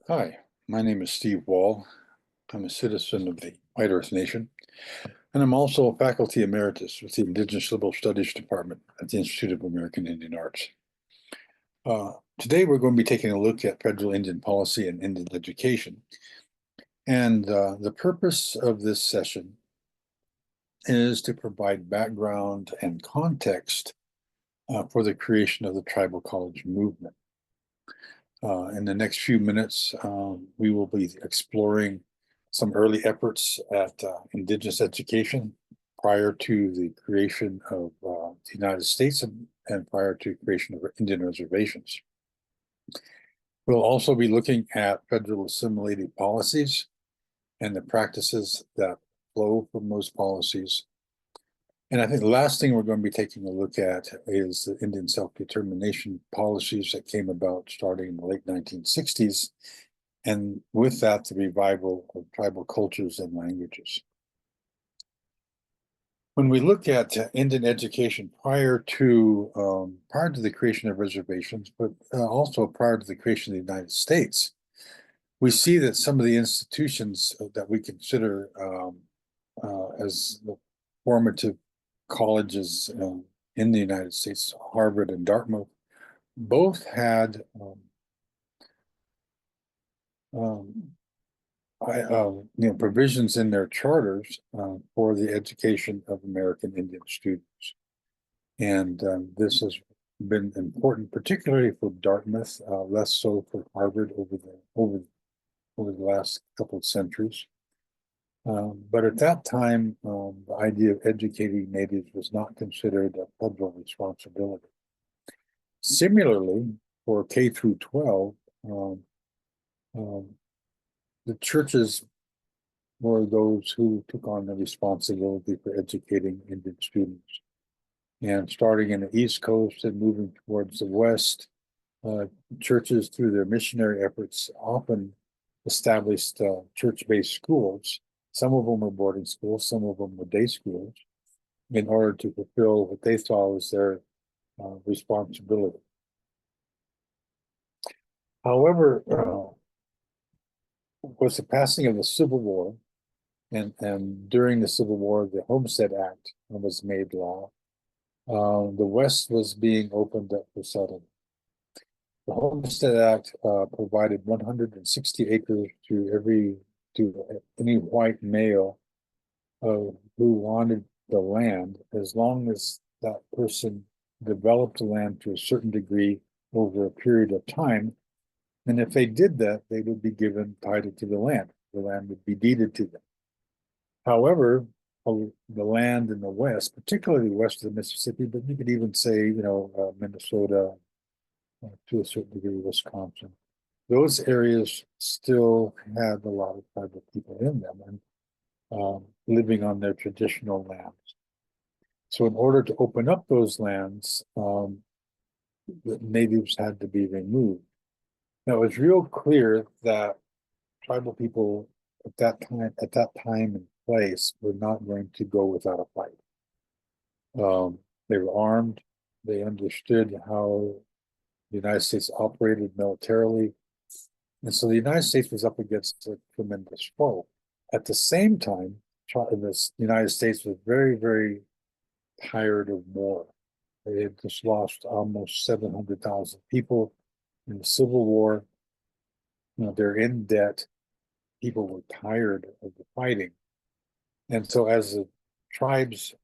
Hi, my name is Steve Wall. I'm a citizen of the White Earth Nation, and I'm also a faculty emeritus with the Indigenous Liberal Studies Department at the Institute of American Indian Arts. Today, we're going to be taking a look at federal Indian policy and Indian education. And the purpose of this session is to provide background and context for the creation of the tribal college movement. In the next few minutes, we will be exploring some early efforts at Indigenous education prior to the creation of the United States and prior to creation of Indian reservations. We'll also be looking at federal assimilative policies and the practices that flow from those policies. And I think the last thing we're going to be taking a look at is the Indian self-determination policies that came about starting in the late 1960s, and with that, the revival of tribal cultures and languages. When we look at Indian education prior to the creation of reservations, but also prior to the creation of the United States, we see that some of the institutions that we consider as the formative colleges in the United States, Harvard and Dartmouth, both had provisions in their charters for the education of American Indian students. And this has been important, particularly for Dartmouth, less so for Harvard over the last couple of centuries. But at that time, the idea of educating natives was not considered a federal responsibility. Similarly, for K through 12, the churches were those who took on the responsibility for educating Indian students. And starting in the East Coast and moving towards the West, churches, through their missionary efforts, often established church-based schools. Some of them were boarding schools, some of them were day schools, in order to fulfill what they saw as their responsibility. However, with the passing of the Civil War, and during the Civil War, the Homestead Act was made law, the West was being opened up for settlement. The Homestead Act provided 160 acres to any white male who wanted the land, as long as that person developed the land to a certain degree over a period of time. And if they did that, they would be given title to the land. The land would be deeded to them. However, the land in the West, particularly west of the Mississippi, but you could even say, Minnesota, to a certain degree, Wisconsin, those areas still had a lot of tribal people in them and living on their traditional lands. So in order to open up those lands, the natives had to be removed. Now, it was real clear that tribal people at that time and place were not going to go without a fight. They were armed. They understood how the United States operated militarily. And so the United States was up against a tremendous foe. At the same time, the United States was very, very tired of war. They had just lost almost 700,000 people in the Civil War. They're in debt. People were tired of the fighting. And so as the tribes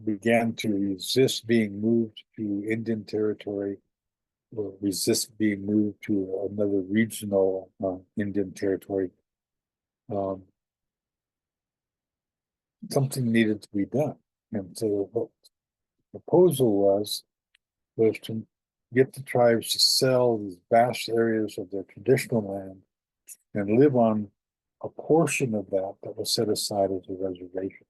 began to resist being moved to Indian territory, or resist being moved to another regional Indian territory, something needed to be done. And so what the proposal was to get the tribes to sell these vast areas of their traditional land and live on a portion of that was set aside as a reservation.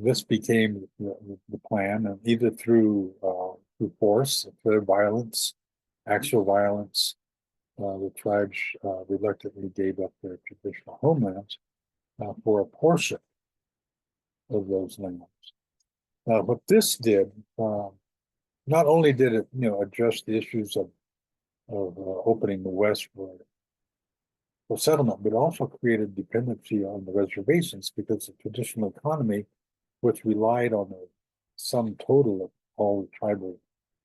This became the plan, and either through force, through violence, actual violence, the tribes reluctantly gave up their traditional homelands for a portion of those lands. What this did, not only did it, address the issues of opening the West for settlement, but also created dependency on the reservations because the traditional economy, which relied on the sum total of all the tribal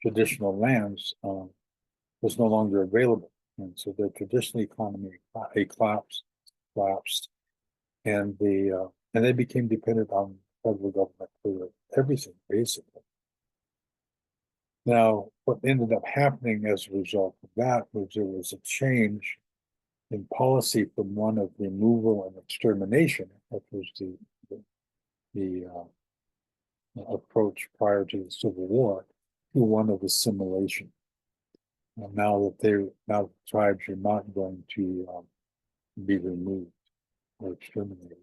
traditional lands, was no longer available. And so the traditional economy collapsed, and they became dependent on the federal government for everything, basically. Now, what ended up happening as a result of that was there was a change in policy from one of removal and extermination, which was the approach prior to the Civil War, to one of assimilation. Now the tribes are not going to be removed or exterminated.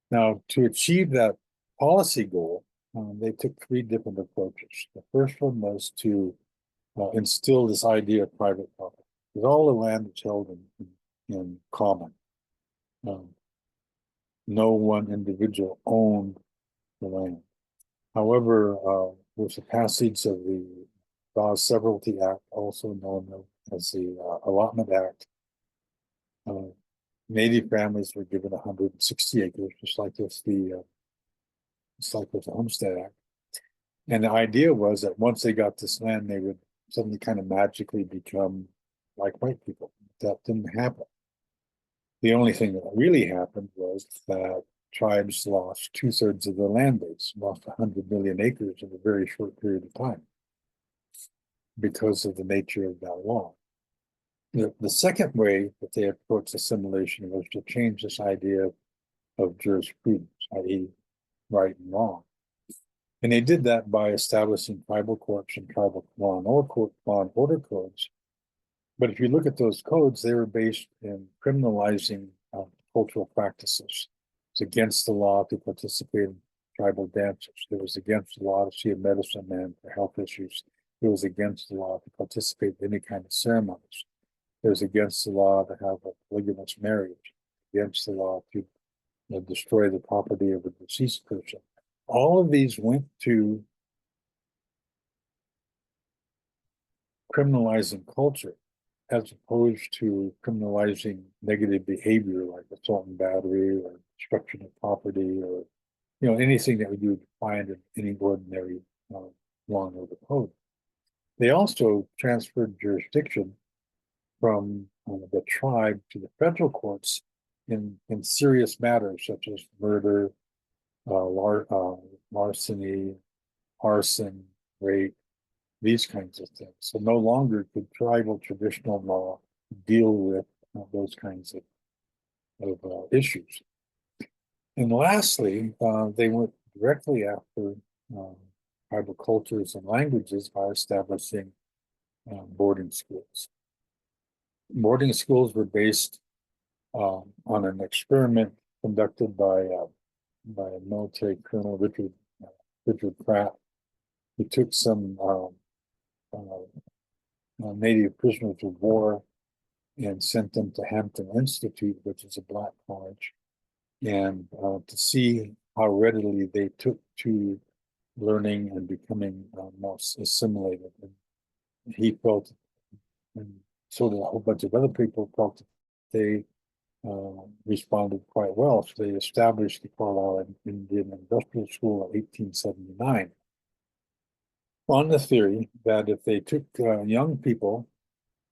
Now, to achieve that policy goal, they took three different approaches. The first one was to instill this idea of private property, because all the land is held in common. No one individual owned the land. However, with the passage of the Dawes Severalty Act, also known as the Allotment Act, Native families were given 160 acres, just like with the Homestead Act. And the idea was that once they got this land, they would suddenly kind of magically become like white people. That didn't happen. The only thing that really happened was that tribes lost 2/3 of their land base, lost 100 million acres in a very short period of time because of the nature of that law. The second way that they approached assimilation was to change this idea of jurisprudence, i.e., right and wrong. And they did that by establishing tribal courts and tribal law and order codes. But if you look at those codes, they were based in criminalizing cultural practices. It's against the law to participate in tribal dances. It was against the law to see a medicine man for health issues. It was against the law to participate in any kind of ceremonies. It was against the law to have a polygamous marriage, against the law to destroy the property of a deceased person. All of these went to criminalizing culture as opposed to criminalizing negative behavior like assault and battery or destruction of property or anything that you would find in any ordinary law and order code. They also transferred jurisdiction from the tribe to the federal courts in serious matters such as murder, larceny, arson, rape, these kinds of things. So no longer could tribal traditional law deal with those kinds of issues. And lastly, they went directly after tribal cultures and languages by establishing boarding schools. Boarding schools were based on an experiment conducted by a military colonel, Richard Pratt. He took some Native prisoners of war and sent them to Hampton Institute, which is a black college, and to see how readily they took to learning and becoming more assimilated. And he felt, and so did a whole bunch of other people, felt that they responded quite well. So they established the Carlisle Indian Industrial School in 1879 on the theory that if they took young people,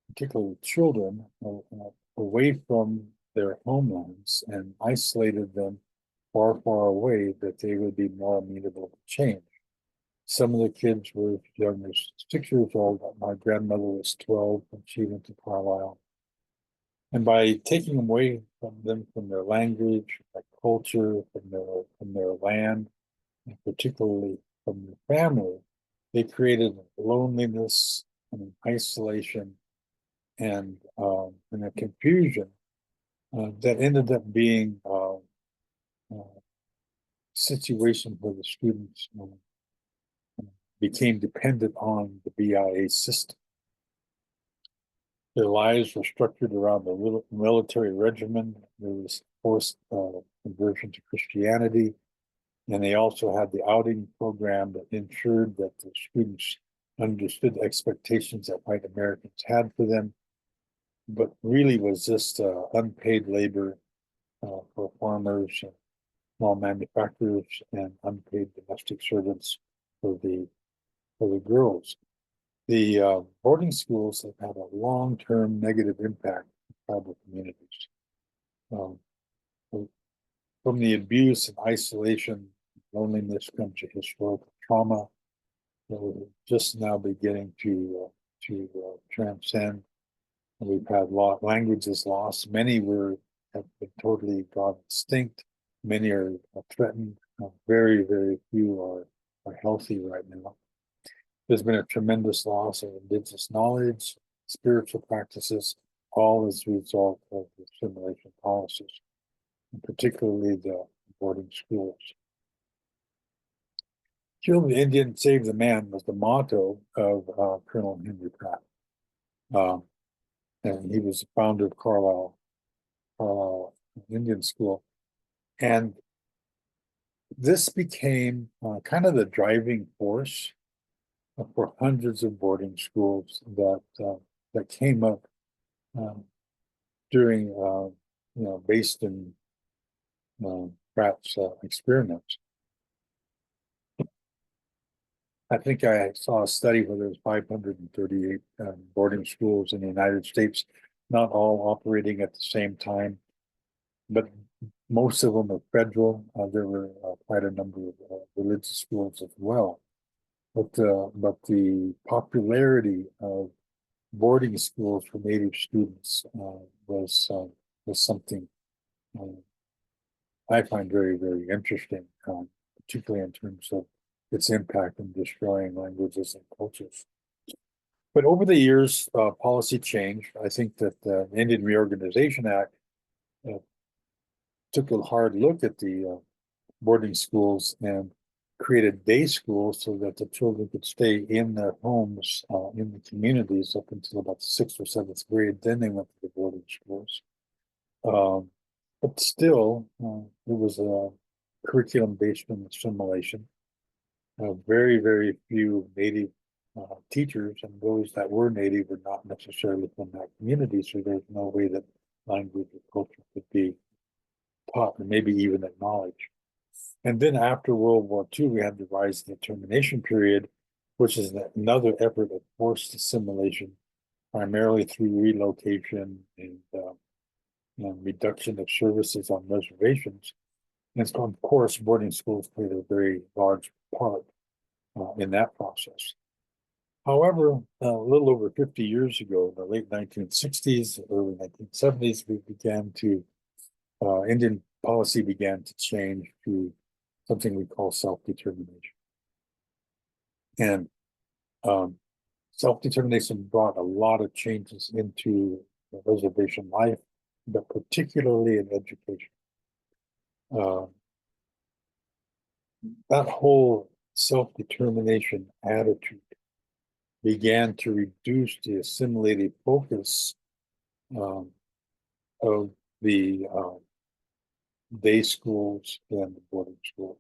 particularly children, away from their homelands and isolated them far, far away, that they would be more amenable to change. Some of the kids were as young as 6 years old. My grandmother was 12 when she went to Carlisle. And by taking away from them from their language, their culture, from their land, and particularly from their family, they created loneliness and isolation and a confusion that ended up being a situation where the students became dependent on the BIA system. Their lives were structured around the military regimen. There was forced conversion to Christianity. And they also had the outing program that ensured that the students understood the expectations that white Americans had for them, but really was just unpaid labor for farmers and small manufacturers and unpaid domestic servants for the girls. The boarding schools have had a long-term negative impact on tribal communities. Um, from the abuse and isolation, loneliness comes to historical trauma that we're just now beginning to transcend. And we've had languages lost. Many have been totally gone extinct. Many are threatened. Very, very few are healthy right now. There's been a tremendous loss of indigenous knowledge, spiritual practices, all as a result of the assimilation policies, and particularly the boarding schools. Kill the Indian, save the man was the motto of Colonel Henry Pratt. And he was the founder of Carlisle Indian School. And this became kind of the driving force for hundreds of boarding schools that came up during, based in Pratt's experiments. I think I saw a study where there was 538 boarding schools in the United States, not all operating at the same time, but most of them are federal. There were quite a number of religious schools as well. But the popularity of boarding schools for Native students was something I find very, very interesting, particularly in terms of its impact in destroying languages and cultures. But over the years, policy changed. I think that the Indian Reorganization Act took a hard look at the boarding schools and created day schools so that the children could stay in their homes, in the communities up until about the 6th or 7th grade. Then they went to the boarding schools. But still, it was a curriculum based on assimilation. Very, very few Native teachers, and those that were Native were not necessarily from that community, so there's no way that language or culture could be taught, or maybe even acknowledged. And then after World War II, we had the rise in the termination period, which is another effort of forced assimilation, primarily through relocation and reduction of services on reservations. And so, of course, boarding schools played a very large part in that process. However, a little over 50 years ago, in the late 1960s, early 1970s, Indian policy began to change to something we call self-determination. And self-determination brought a lot of changes into reservation life, but particularly in education. That whole self-determination attitude began to reduce the assimilative focus of the day schools and the boarding schools.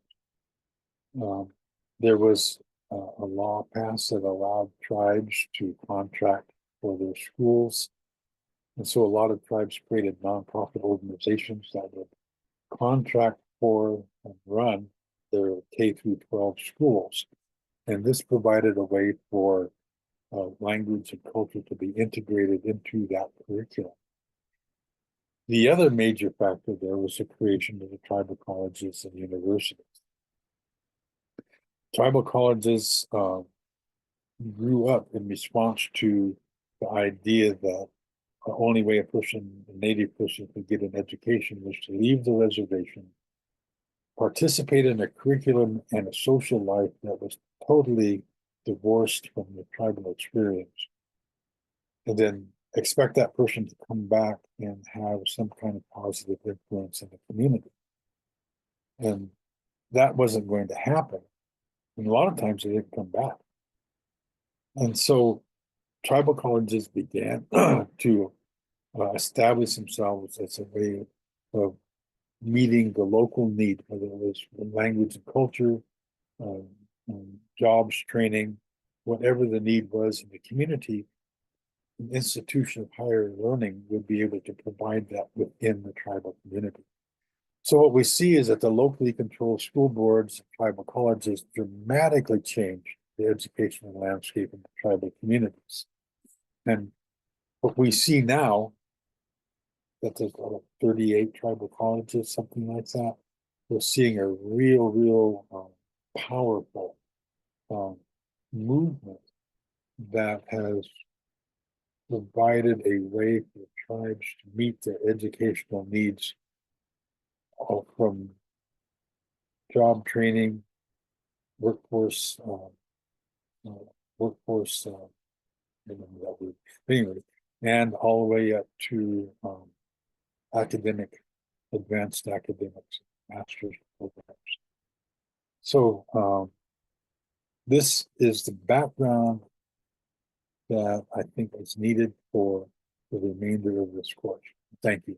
There was a law passed that allowed tribes to contract for their schools. And so a lot of tribes created nonprofit organizations that would contract for and run their K through 12 schools. And this provided a way for language and culture to be integrated into that curriculum. The other major factor there was the creation of the tribal colleges and universities. Tribal colleges grew up in response to the idea that the only way a native person could get an education was to leave the reservation, participate in a curriculum and a social life that was totally divorced from the tribal experience, and then expect that person to come back and have some kind of positive influence in the community. And that wasn't going to happen. And a lot of times they didn't come back. And so tribal colleges began to establish themselves as a way of meeting the local need, whether it was language and culture, jobs, training, whatever the need was in the community, an institution of higher learning would be able to provide that within the tribal community. So what we see is that the locally controlled school boards, tribal colleges dramatically changed the educational landscape in the tribal communities. And what we see now, that there's 38 tribal colleges, something like that, we're seeing a real powerful movement that has provided a way for tribes to meet their educational needs from job training, workforce, workforce, I don't know that word. Anyway, and all the way up to academic, advanced academics, master's programs. So this is the background that I think is needed for the remainder of this course. Thank you.